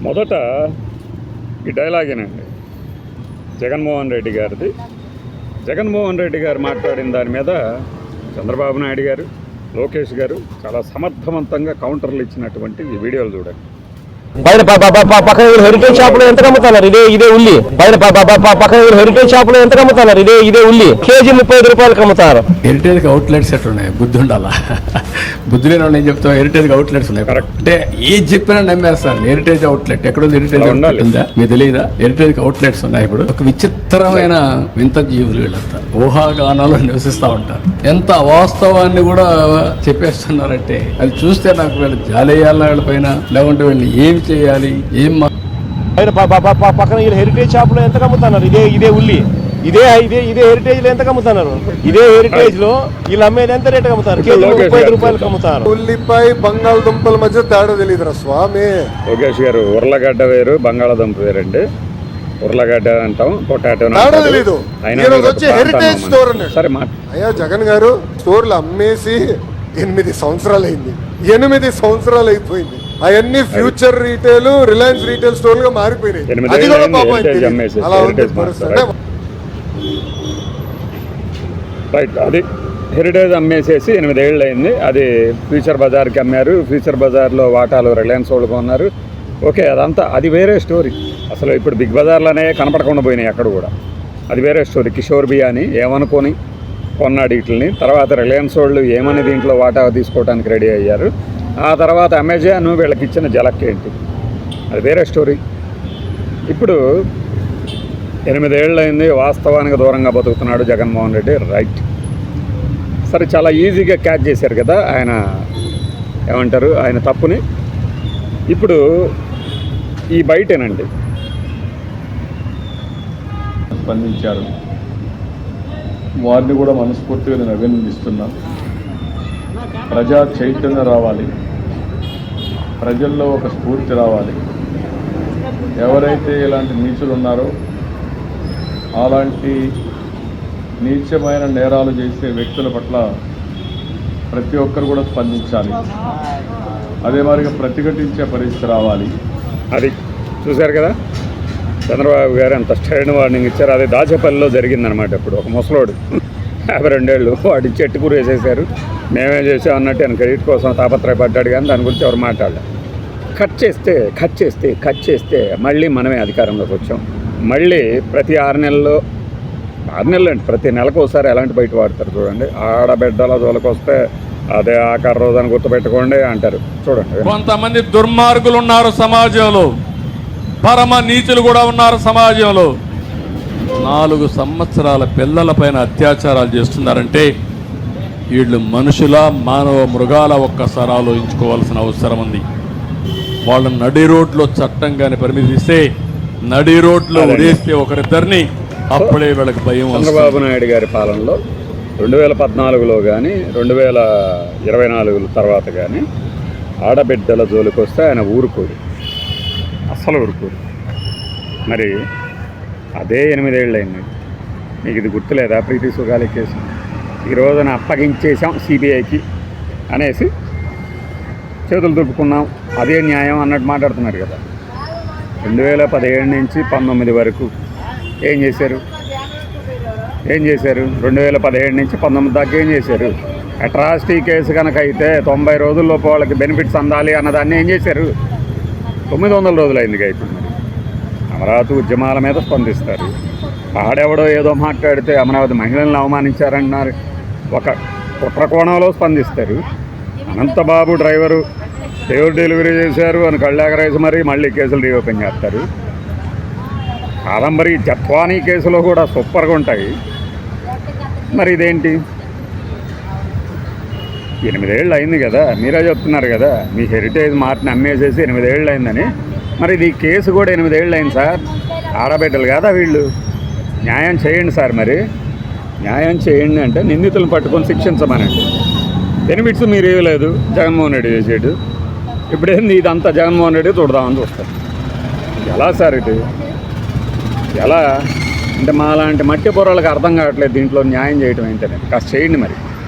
మొదట ఈ డైలాగేనండి జగన్మోహన్ రెడ్డి గారిది. జగన్మోహన్ రెడ్డి గారు మాట్లాడిన దాని మీద చంద్రబాబు నాయుడు గారు, లోకేష్ గారు చాలా సమర్థవంతంగా కౌంటర్లు ఇచ్చినటువంటి ఈ వీడియోలు చూడండి. బయట పక్కన హెరిటేజ్ షాప్ లో ఎంత అమ్ముతున్నారు? ఇదే ఉల్లి. బయట పక్కన హెరిటేజ్ షాప్ లో ఎంత అమ్ముతున్నారు? ఇదే ఉల్లి కేజీ 35 రూపాయలకి అమ్ముతారు. హెరిటేజ్ అవుట్లెట్స్ ఎట్లా ఉన్నాయి? బుద్ధి ఉండాలా? బుద్ధి లేని నేను చెప్తా. హెరిటేజ్ అవుట్లెట్స్ ఉన్నాయి. కరెక్ట్. అంటే ఏది చెప్పినా నమ్మేస్తాను. హెరిటేజ్ అవుట్లెట్ ఎక్కడుంది? హెరిటేజ్ అవుట్లెట్ ఉందా? మీకు తెలియదా? హెరిటేజ్ అవుట్లెట్స్ ఉన్నాయి. ఇప్పుడు ఒక విచిత్రమైన వింత జీవులు వీళ్ళంతా ఊహాగానాలు నివసిస్తూ ఉంటారు. ఎంత వాస్తవాన్ని కూడా చెప్పేస్తున్నారంటే అది చూస్తే నాకు వీళ్ళు జాలేయాల వీళ్ళ పైన, లేకుంటే వీళ్ళని ఏం చేయాలి, ఏం పక్కన హెరిటేజ్ షాప్ లో ఎంత అమ్ముతున్నారు? ఇదే ఉల్లి. ఇదే హెరిటేజ్ లో ఎంత అమ్ముతున్నారు? ఇదే హెరిటేజ్ లో వీళ్ళు అమ్మేది ఎంత రేట్ అమ్ముతారు? కేజీ 35 రూపాయలకి అమ్ముతారు. ఉల్లిపాయ బంగాళదుంపల మధ్య తేడా తెలియదురా స్వామి. లోకేష్ గారు ఉర్లగడ్డ వేరు, బంగాళదుంప వేరండి. ఉర్లగడ్డ అంటాం, పొటాటో తెలీదు. హెరిటేజ్ స్టోర్ సరే అయ్యా జగన్ గారు స్టోర్లు అమ్మేసి 8 సంవత్సరాలు అయింది. 8 సంవత్సరాలు అయిపోయింది. అవన్నీ future retail, Reliance retail store గా మారిపోయినాయి. అది కూడా అలా ఉంది పరిస్థితి. రైట్, అది హెరిటేజ్ అమ్మేసేసి 8 ఏళ్ళు అయింది. అది ఫ్యూచర్ బజార్కి అమ్మారు. ఫ్యూచర్ బజార్లో వాటాలు రిలయన్స్ వాళ్ళు కొన్నారు. ఓకే, అదంతా అది వేరే స్టోరీ. అసలు ఇప్పుడు బిగ్ బజార్లోనే కనపడకుండా పోయినాయి అక్కడ కూడా. అది వేరే స్టోరీ. కిషోర్ బియాని ఏమనుకొని కొన్నాడు వీటిని. తర్వాత రిలయన్స్ వాళ్ళు ఏమని దీంట్లో వాటా తీసుకోవడానికి రెడీ అయ్యారు. ఆ తర్వాత అమెజాన్ వీళ్ళకి ఇచ్చిన జలక్ ఏంటి, అది వేరే స్టోరీ. ఇప్పుడు 8 ఏళ్ళు అయింది. వాస్తవానికి దూరంగా బతుకుతున్నాడు జగన్మోహన్ రెడ్డి. రైట్, సరే, చాలా ఈజీగా క్యాచ్ చేశారు కదా ఆయన, ఏమంటారు, ఆయన తప్పుని. ఇప్పుడు ఈ బయటేనండి స్పందించారు. వారిని కూడా మనస్ఫూర్తిగా నేను అభినందిస్తున్నాను. ప్రజా చైతన్యం రావాలి, ప్రజల్లో ఒక స్ఫూర్తి రావాలి. ఎవరైతే ఇలాంటి నీచులు ఉన్నారో, అలాంటి నీచమైన నేరాలు చేసే వ్యక్తుల పట్ల ప్రతి ఒక్కరు కూడా స్పందించాలి. అదే మాదిరిగా ప్రతిఘటించే పరిస్థితి రావాలి. అది చూశారు కదా, చంద్రబాబు గారు ఎంత స్టైన్ వార్నింగ్ ఇచ్చారు. అది దాచేపల్లిలో జరిగిందనమాట. ఇప్పుడు ఒక ముసలోడు 52 ఏళ్ళు వాడి చెట్టు కూర వేసేసారు. మేమే చేసాం అన్నట్టు ఆయన క్రెడిట్ కోసం తాపత్రయపడ్డాడు. కానీ దాని గురించి ఎవరు మాట్లాడలేదు. కట్ చేస్తే మళ్ళీ మనమే అధికారంలోకి వచ్చాం. మళ్ళీ ప్రతి 6 నెలలు అండి, ప్రతి నెలకు ఒకసారి ఎలాంటి బయట వాడతారు చూడండి. ఆడబిడ్డల జోలికి వస్తే అదే ఆఖరి రోజు అని గుర్తుపెట్టుకోండి అంటారు చూడండి. కొంతమంది దుర్మార్గులు ఉన్నారు సమాజంలో, పరమ నీచులు కూడా ఉన్నారు సమాజంలో. 4 సంవత్సరాల పిల్లల పైన అత్యాచారాలు చేస్తున్నారంటే వీళ్ళు మనుషుల, మానవ, మృగాల ఒక్కసారి ఆలోచించుకోవాల్సిన అవసరం ఉంది. వాళ్ళ నడి రోడ్లో చట్టం కానీ పరిమితిస్తే, నడి రోడ్లో ఉడేస్తే ఒకరిద్దరిని, అప్పుడే వీళ్ళకి భయం. చంద్రబాబు నాయుడు గారి పాలనలో 2014లో కానీ 2024 తర్వాత కానీ ఆడబిడ్డల జోలికి వస్తే ఆయన ఊరుకోడు, అస్సలు ఊరుకోడు. మరి అదే 8 ఏళ్ళు అయింది. మీకు ఇది గుర్తులేదా? ప్రీతి సుగాలి కేసు ఈ రోజున అప్పగించేసాం సిబిఐకి అనేసి చేతులు దులుపుకున్నాం, అదే న్యాయం అన్నట్టు మాట్లాడుతున్నారు కదా. 2017 నుంచి 19 వరకు ఏం చేశారు? 2017 నుంచి 19 దాకా ఏం చేశారు? అట్రాసిటీ కేసు కనుక అయితే 90 రోజుల్లోపు వాళ్ళకి బెనిఫిట్స్ అందాలి అన్నదాన్ని ఏం చేశారు? 900 రోజులు అయింది. ఇప్పుడు మరి అమరావతి ఉద్యమాల మీద స్పందిస్తారు. ఆడెవడో ఏదో మాట్లాడితే అమరావతి మహిళలను అవమానించారన్నారు, ఒక కుట్ర కోణంలో స్పందిస్తారు. అనంతబాబు డ్రైవరు డోర్ డెలివరీ చేశారు అని కళ్ళెగరేసి మళ్ళీ కేసులు రీఓపెన్ చేస్తారు. కాదంబరి జత్వానీ కేసులో కూడా సూపర్గా ఉంటాయి. మరి ఇదేంటి? 8 ఏళ్ళు అయింది కదా, మీరే చెప్తున్నారు కదా మీ హెరిటేజ్ మార్ట్ని అమ్మేసేసి 8 ఏళ్ళు అయిందని. మరి ఇది కేసు కూడా 8 ఏళ్ళు అయింది సార్. ఆడబిడ్డలు కదా వీళ్ళు. న్యాయం చేయండి సార్. మరి న్యాయం చేయండి అంటే నిందితులను పట్టుకొని శిక్షించమనండి. బెనిఫిట్స్ మీరు ఇవ్వలేదు, జగన్మోహన్ రెడ్డి చేసేటు. ఇప్పుడేంది ఇదంతా జగన్మోహన్ రెడ్డి చూడదామని చూస్తారు. ఎలా సార్ ఇది? ఎలా అంటే మా లాంటి మట్టి పొరలకు అర్థం కావట్లేదు దీంట్లో న్యాయం చేయటం ఏంటనేది. కాస్త చేయండి మరి.